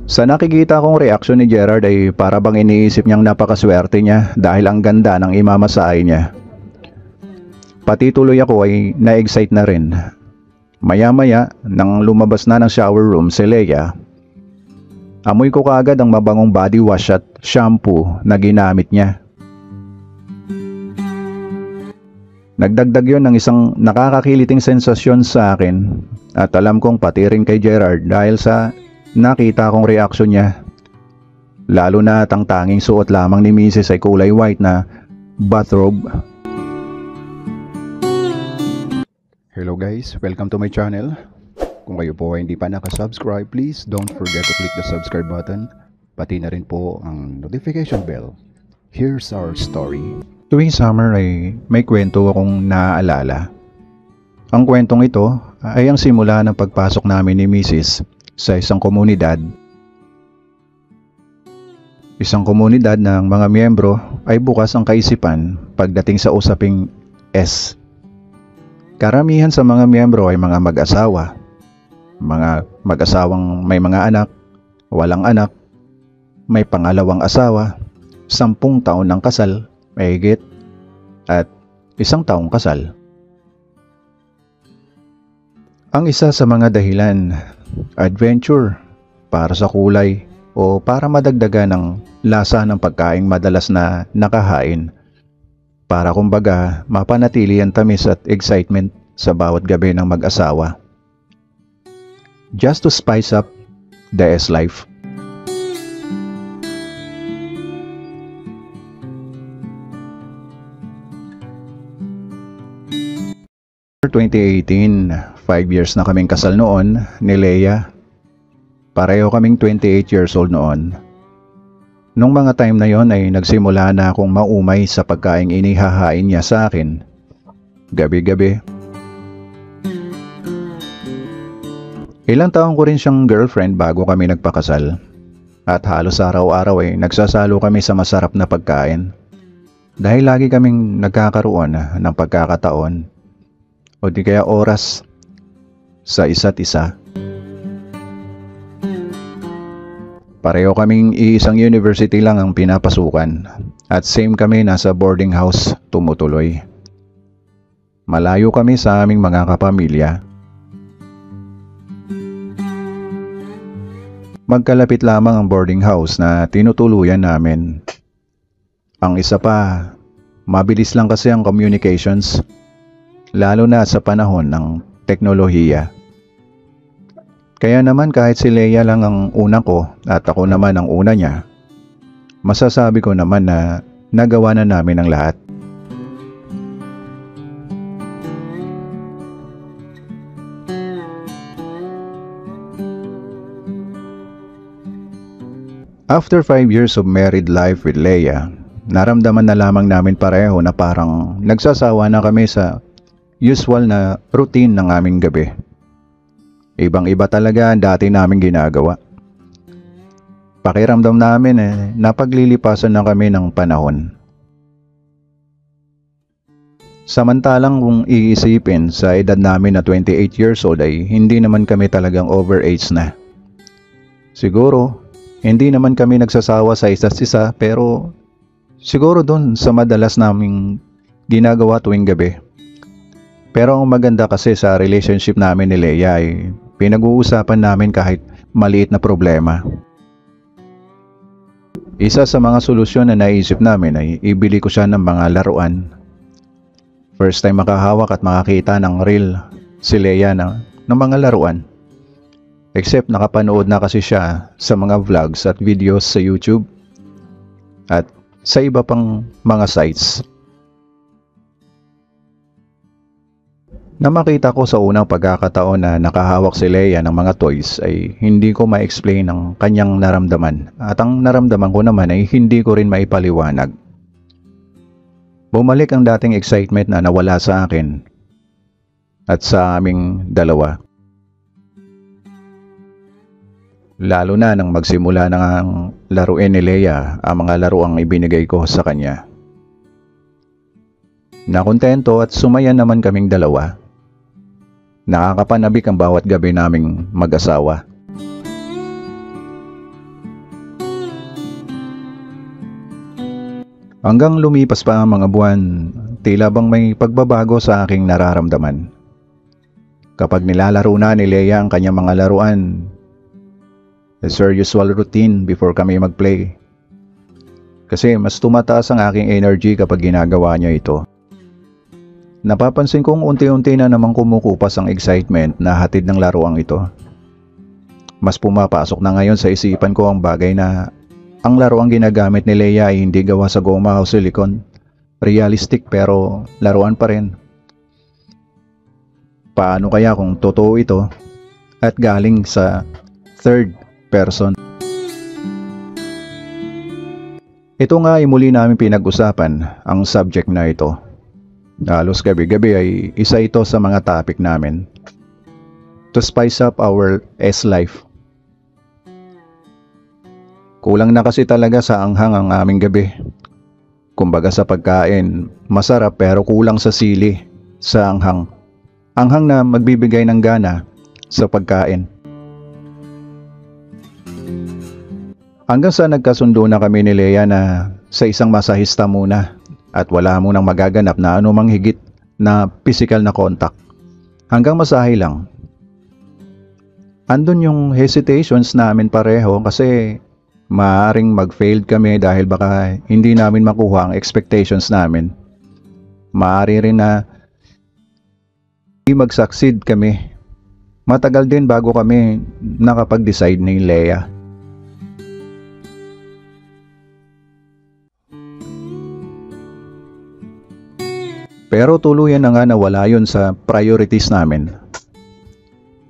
Sa nakikita kong reaksyon ni Gerard ay para bang iniisip niyang napakaswerte niya dahil ang ganda ng imamasahe niya. Pati tuloy ako ay na-excite na rin. Maya-maya nang lumabas na ng shower room si Leia, amoy ko kaagad ang mabangong body wash at shampoo na ginamit niya. Nagdagdag yon ng isang nakakakiliting sensasyon sa akin at alam kong pati rin kay Gerard dahil sa nakita kong reaksyon niya. Lalo na at ang tanging suot lamang ni Mrs. ay kulay white na bathrobe. Hello guys, welcome to my channel. Kung kayo po ay hindi pa nakasubscribe, please don't forget to click the subscribe button. Pati na rin po ang notification bell. Here's our story. Tuwing summer ay may kwento akong naaalala. Ang kwentong ito ay ang simula ng pagpasok namin ni Mrs. sa isang komunidad. Isang komunidad ng mga miyembro ay bukas ang kaisipan pagdating sa usaping S. Karamihan sa mga miyembro ay mga mag-asawa. Mga mag-asawang may mga anak, walang anak, may pangalawang asawa, 10 taon ng kasal, mahigit, at 1 taong kasal. Ang isa sa mga dahilan, adventure, para sa kulay o para madagdagan ng lasa ng pagkaing madalas na nakahain, para kumbaga mapanatili ang tamis at excitement sa bawat gabi ng mag-asawa. Just to spice up the S life. For 2018, 5 years na kaming kasal noon ni Leia. Pareho kaming 28 years old noon. Nung mga time na yon ay nagsimula na akong maumay sa pagkaing inihahain niya sa akin. Gabi-gabi. Ilang taon ko rin siyang girlfriend bago kami nagpakasal. At halos araw-araw ay nagsasalo kami sa masarap na pagkain. Dahil lagi kaming nagkakaroon ng pagkakataon o di kaya oras sa isa't isa. Pareho kaming iisang university lang ang pinapasukan at same kami nasa boarding house tumutuloy. Malayo kami sa aming mga kapamilya. Magkalapit lamang ang boarding house na tinutuluyan namin. Ang isa pa, mabilis lang kasi ang communications, lalo na sa panahon ng teknolohiya. Kaya naman kahit si Leia lang ang una ko at ako naman ang una niya, masasabi ko naman na nagawa na namin ang lahat. After 5 years of married life with Leia, naramdaman na lamang namin pareho na parang nagsasawa na kami sa usual na routine ng aming gabi. Ibang-iba talaga ang dati naming ginagawa. Pakiramdam namin napaglilipasan na kami ng panahon. Samantalang kung iisipin sa edad namin na 28 years old ay hindi naman kami talagang overage na. Siguro, hindi naman kami nagsasawa sa isa't isa pero siguro doon sa madalas naming ginagawa tuwing gabi. Pero ang maganda kasi sa relationship namin ni Leia ay pinag-uusapan namin kahit maliit na problema. Isa sa mga solusyon na naisip namin ay ibili ko siya ng mga laruan. First time makahawak at makakita ng real si Leia ng mga laruan. Except nakapanood na kasi siya sa mga vlogs at videos sa YouTube at sa iba pang mga sites. Na makita ko sa unang pagkakataon na nakahawak si Leia ng mga toys ay hindi ko ma-explain ang kanyang naramdaman at ang naramdaman ko naman ay hindi ko rin maipaliwanag. Bumalik ang dating excitement na nawala sa akin at sa aming dalawa. Lalo na nang magsimula na ang laruin ni Leia ang mga laruang ibinigay ko sa kanya. Nakontento at sumaya naman kaming dalawa. Nakakapanabik ang bawat gabi naming mag-asawa. Hanggang lumipas pa ang mga buwan, tila bang may pagbabago sa aking nararamdaman. Kapag nilalaro na ni Leia ang kanyang mga laruan, as her usual routine before kami mag-play. Kasi mas tumataas ang aking energy kapag ginagawa niya ito. Napapansin kong unti-unti na namang kumukupas ang excitement na hatid ng laruang ito. Mas pumapasok na ngayon sa isipan ko ang bagay na ang laruang ginagamit ni Leia ay hindi gawa sa goma o silicone. Realistic pero laruan pa rin. Paano kaya kung totoo ito at galing sa third person? Ito nga ay muli namin pinag-usapan ang subject na ito. Halos gabi-gabi ay isa ito sa mga topic namin. To spice up our S-life. Kulang na kasi talaga sa anghang ang aming gabi. Kumbaga sa pagkain, masarap pero kulang sa sili, sa anghang. Anghang na magbibigay ng gana sa pagkain. Hanggang sa nagkasundo na kami ni Leia na sa isang masahista muna at wala munang magaganap na anumang higit na physical na contact. Hanggang masahe lang. Andun yung hesitations namin pareho kasi maaaring mag-failed kami dahil baka hindi namin makuha ang expectations namin. Maaari rin na hindi mag-succeed kami. Matagal din bago kami nakapag-decide ni Leia. Pero tuluyan na nga nawala yun sa priorities namin.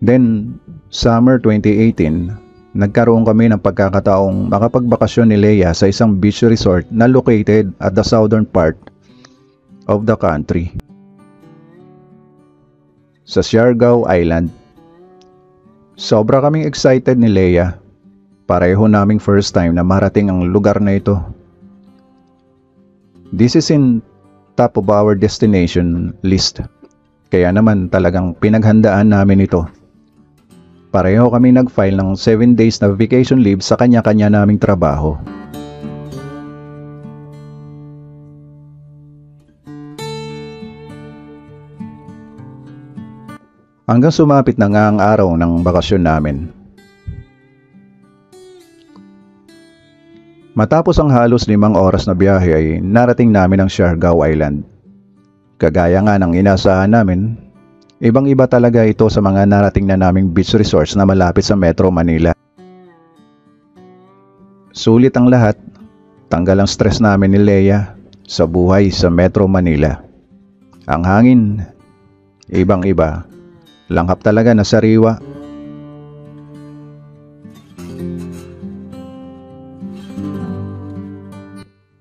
Then, summer 2018, nagkaroon kami ng pagkakataong makapagbakasyon ni Leia sa isang beach resort na located at the southern part of the country. Sa Siargao Island. Sobra kaming excited ni Leia. Pareho naming first time na marating ang lugar na ito. This is in top of our destination list. Kaya naman talagang pinaghandaan namin ito. Pareho kami nag-file ng 7 days na vacation leave sa kanya-kanya naming trabaho. Hanggang sumapit na nga ang araw ng bakasyon namin. Matapos ang halos 5 oras na biyahe ay narating namin ang Siargao Island. Kagaya nga ng inasahan namin, ibang-iba talaga ito sa mga narating na naming beach resorts na malapit sa Metro Manila. Sulit ang lahat, tanggal ang stress namin ni Leia sa buhay sa Metro Manila. Ang hangin, ibang-iba, langhap talaga na sariwa.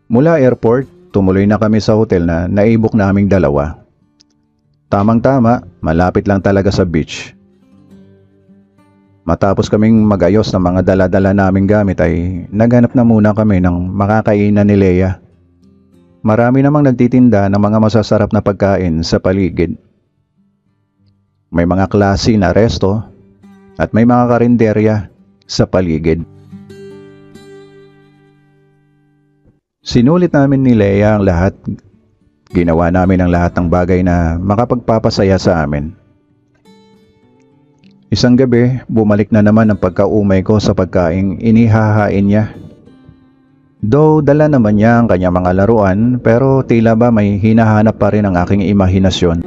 Mula airport, tumuloy na kami sa hotel na naibok naming dalawa. Tamang-tama, malapit lang talaga sa beach. Matapos kaming magayos ng mga dala-dala naming gamit ay naghanap na muna kami ng makakainan ni Leia. Marami namang nagtitinda ng mga masasarap na pagkain sa paligid. May mga klase na resto at may mga karinderya sa paligid. Sinulit namin ni Leia ang lahat. Ginawa namin ang lahat ng bagay na makapagpapasaya sa amin. Isang gabi, bumalik na naman ang pagkaumay ko sa pagkaing inihahain niya. Though dala naman niya ang kanyang mga laruan, pero tila ba may hinahanap pa rin ang aking imahinasyon.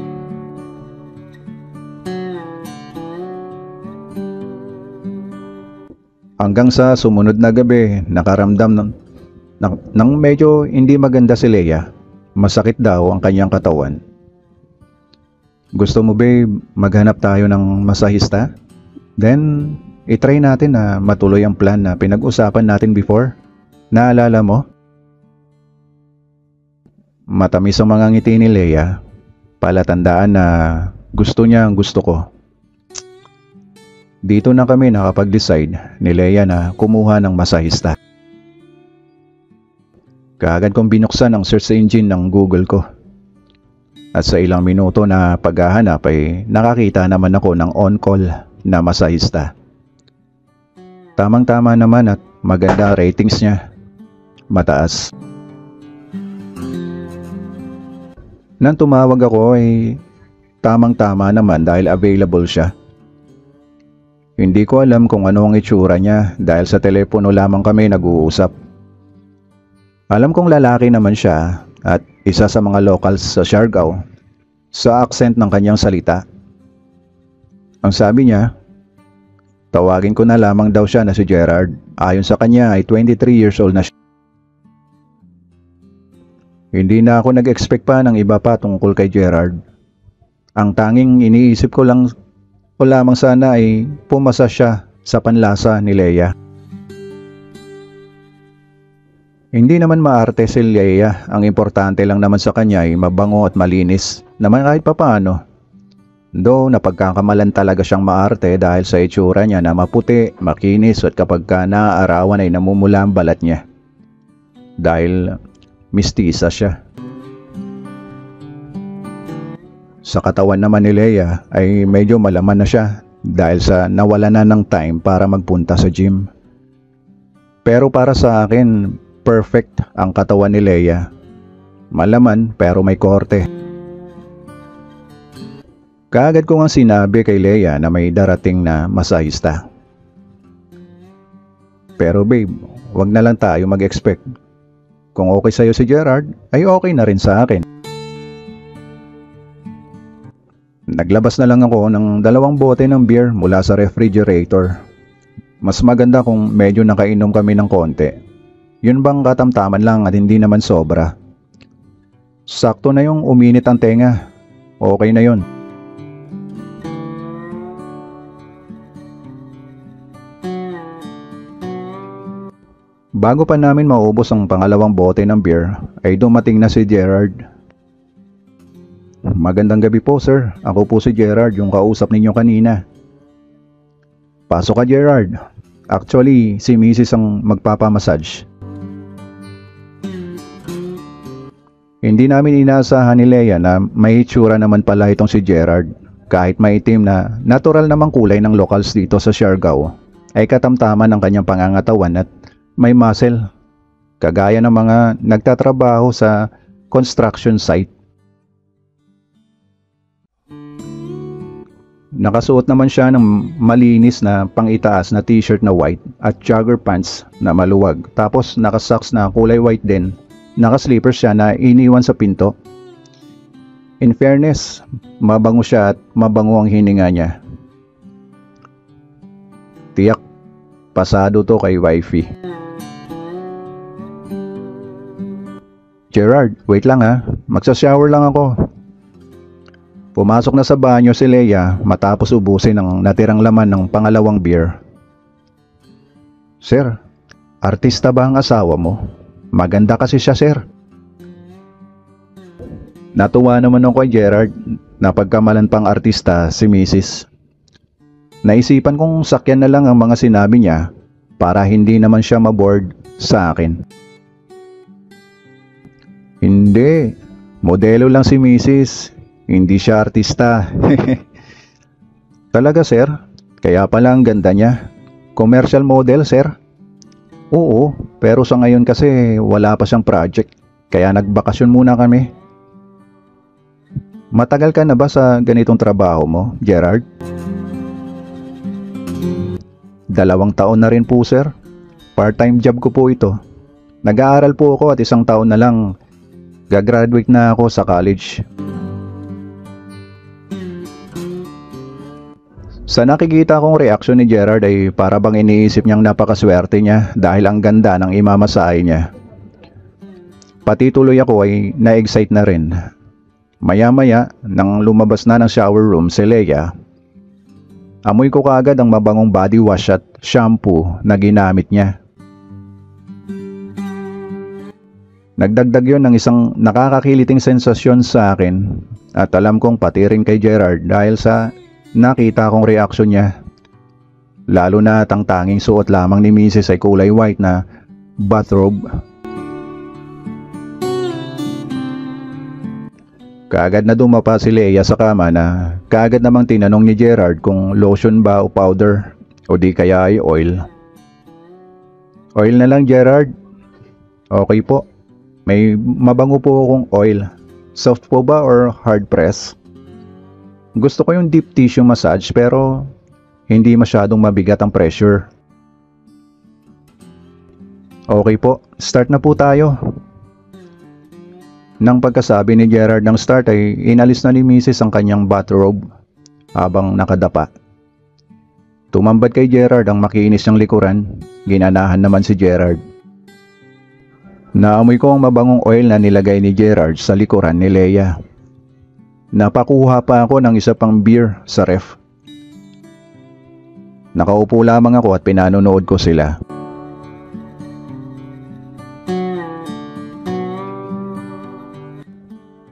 Hanggang sa sumunod na gabi, nakaramdam ng medyo hindi maganda si Leia. Masakit daw ang kanyang katawan. Gusto mo babe, maghanap tayo ng masahista? Then, itry natin na matuloy ang plan na pinag-usapan natin before. Naalala mo? Matamis ang mga ngiti ni Leia. Palatandaan na gusto niya ang gusto ko. Dito na kami nakapag-decide ni Leia na kumuha ng masahista. Kaagad kong binuksan ang search engine ng Google ko. At sa ilang minuto na paghahanap ay nakakita naman ako ng on-call na masahista. Tamang-tama naman at maganda ratings niya. Mataas. Nang tumawag ako ay tamang-tama naman dahil available siya. Hindi ko alam kung ano ang itsura niya dahil sa telepono lamang kami nag-uusap. Alam kong lalaki naman siya at isa sa mga locals sa Siargao sa accent ng kanyang salita. Ang sabi niya, tawagin ko na lamang daw siya na si Gerard. Ayon sa kanya ay 23 years old na siya. Hindi na ako nag-expect pa ng iba pa tungkol kay Gerard. Ang tanging iniisip ko lamang sana ay pumasa siya sa panlasa ni Leia. Hindi naman maarte si Leia, ang importante lang naman sa kanya ay mabango at malinis naman kahit papaano. Though napagkakamalan talaga siyang maarte dahil sa itsura niya na maputi, makinis at kapag naaarawan ay namumula ang balat niya. Dahil mistisa siya. Sa katawan naman ni Leia ay medyo malaman na siya dahil sa nawala na ng time para magpunta sa gym. Pero para sa akin, perfect ang katawan ni Leia. Malaman pero may korte. Kaagad ko nga sinabi kay Leia na may darating na masahista. Pero babe, wag na lang tayo mag-expect. Kung okay sa'yo si Gerard, ay okay na rin sa akin. Naglabas na lang ako ng 2 bote ng beer mula sa refrigerator. Mas maganda kung medyo nakainom kami ng konti. Yun bang katamtaman lang at hindi naman sobra. Sakto na yung uminit ang tenga. Okay na yun. Bago pa namin maubos ang pangalawang bote ng beer, ay dumating na si Gerard. Magandang gabi po sir, ako po si Gerard, yung kausap ninyo kanina. Pasok ka Gerard, actually si Mrs. ang magpapamassage. Hindi namin inaasahan ni Leia na may itsura naman pala itong si Gerard. Kahit maitim na natural namang kulay ng locals dito sa Siargao, ay katamtaman ng kanyang pangangatawan at may muscle, kagaya ng mga nagtatrabaho sa construction site. Nakasuot naman siya ng malinis na pang-itaas na t-shirt na white at jogger pants na maluwag. Tapos nakasocks na kulay white din. Nakaslippers siya na iniwan sa pinto. In fairness, mabango siya at mabango ang hininga niya. Tiyak, pasado to kay wifey. Gerard, wait lang ha. Magsa-shower lang ako. Pumasok na sa banyo si Leia matapos ubusin ang natirang laman ng pangalawang beer. Sir, artista ba ang asawa mo? Maganda kasi siya, sir. Natuwa naman ako kay Gerard na pagkamalan pang artista si Mrs. Naisipan kong sakyan na lang ang mga sinabi niya para hindi naman siya maboard sa akin. Hindi, modelo lang si Mrs. Hindi siya artista. Talaga sir? Kaya pala ang ganda niya. Commercial model sir? Oo, pero sa ngayon kasi wala pa siyang project. Kaya nagbakasyon muna kami. Matagal ka na ba sa ganitong trabaho mo, Gerard? 2 taon na rin po sir. Part-time job ko po ito. Nag-aaral po ako at 1 taon na lang gagraduate na ako sa college. Sa nakikita kong reaksyon ni Gerard ay para bang iniisip niyang napakaswerte niya dahil ang ganda ng imamasahe niya. Pati tuloy ako ay na-excite na rin. Maya-maya, nang lumabas na ng shower room si Leia, amoy ko kaagad ang mabangong body wash at shampoo na ginamit niya. Nagdagdag yon ng isang nakakakiliting sensasyon sa akin at alam kong pati rin kay Gerard dahil sa nakita kong reaksyon niya. Lalo na at ang tanging suot lamang ni Mrs. ay kulay white na bathrobe. Kaagad na dumapa si Leia sa kama na kaagad namang tinanong ni Gerard kung lotion ba o powder o di kaya ay oil. Oil na lang Gerard. Okay po. May mabango po akong oil. Soft po ba or hard press? Gusto ko yung deep tissue massage pero hindi masyadong mabigat ang pressure. Okay po, start na po tayo. Nang pagkasabi ni Gerard ng start ay inalis na ni Mrs. ang kanyang bathrobe habang nakadapa. Tumambad kay Gerard ang makinis niyang likuran, ginanahan naman si Gerard. Naamoy ko ang mabangong oil na nilagay ni Gerard sa likuran ni Leia. Napakuha pa ako ng isa pang beer sa ref. Nakaupo lamang ako at pinanonood ko sila.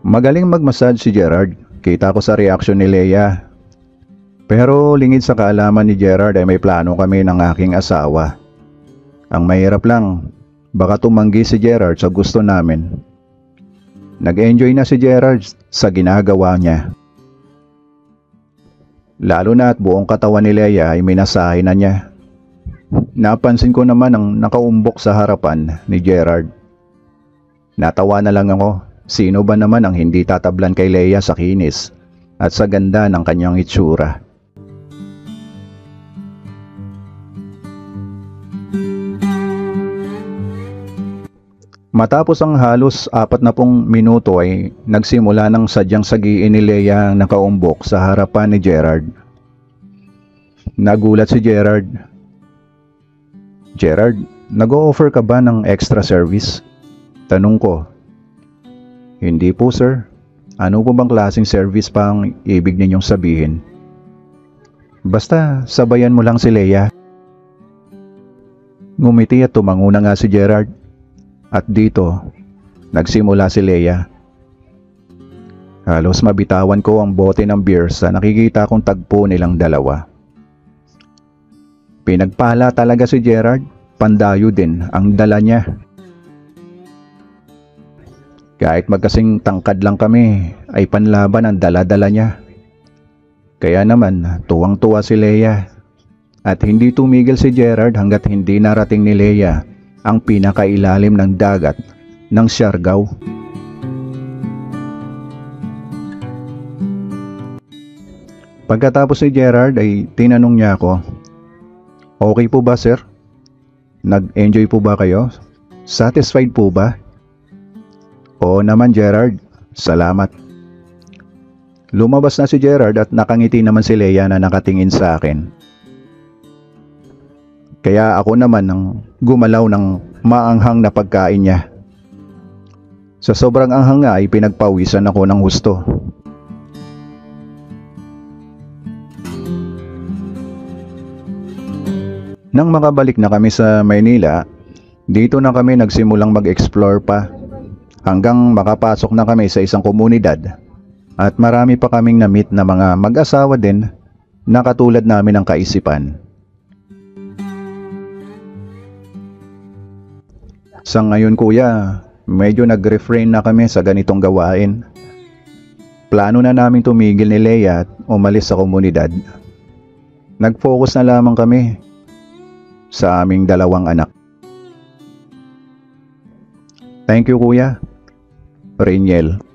Magaling magmassage si Gerard, kita ko sa reaksyon ni Leia. Pero lingid sa kaalaman ni Gerard ay may plano kami ng aking asawa. Ang mahirap lang, baka tumanggi si Gerard sa gusto namin. Nag-enjoy na si Gerard sa ginagawa niya. Lalo na at buong katawan ni Leia ay minasahe na niya. Napansin ko naman ang nakaumbok sa harapan ni Gerard. Natawa na lang ako, sino ba naman ang hindi tatablan kay Leia sa kinis at sa ganda ng kanyang itsura. Matapos ang halos 40 minuto ay nagsimula ng sadyang sagiin ni Leia ang nakaumbok sa harapan ni Gerard. Nagulat si Gerard. Gerard, nag-o-offer ka ba ng extra service? Tanong ko. Hindi po sir. Ano po bang klaseng service pa ang ibig ninyong sabihin? Basta sabayan mo lang si Leia. Ngumiti at tumango na nga si Gerard. At dito, nagsimula si Leia. Halos mabitawan ko ang bote ng beer sa nakikita kong tagpo nilang dalawa. Pinagpala talaga si Gerard, pandayo din ang dala niya. Kahit magkasing tangkad lang kami, ay panlaban ang dala-dala niya. Kaya naman, tuwang-tuwa si Leia. At hindi tumigil si Gerard hanggat hindi narating ni Leia ang pinakailalim ng dagat ng Siargao. Pagkatapos ni Gerard ay tinanong niya ako, okay po ba sir? Nag-enjoy po ba kayo? Satisfied po ba? Oo naman Gerard, salamat. Lumabas na si Gerard at nakangiti naman si Leia na nakatingin sa akin. Kaya ako naman ang gumalaw ng maanghang na pagkain niya. Sa sobrang anghang nga ay pinagpawisan ako ng husto. Nang makabalik na kami sa Maynila, dito na kami nagsimulang mag-explore pa hanggang makapasok na kami sa isang komunidad at marami pa kaming na-meet na mga mag-asawa din na katulad namin ng kaisipan. Sa ngayon kuya, medyo nag-refrain na kami sa ganitong gawain. Plano na namin tumigil ni Leia at umalis sa komunidad. Nag-focus na lamang kami sa aming dalawang anak. Thank you kuya. Rainiel.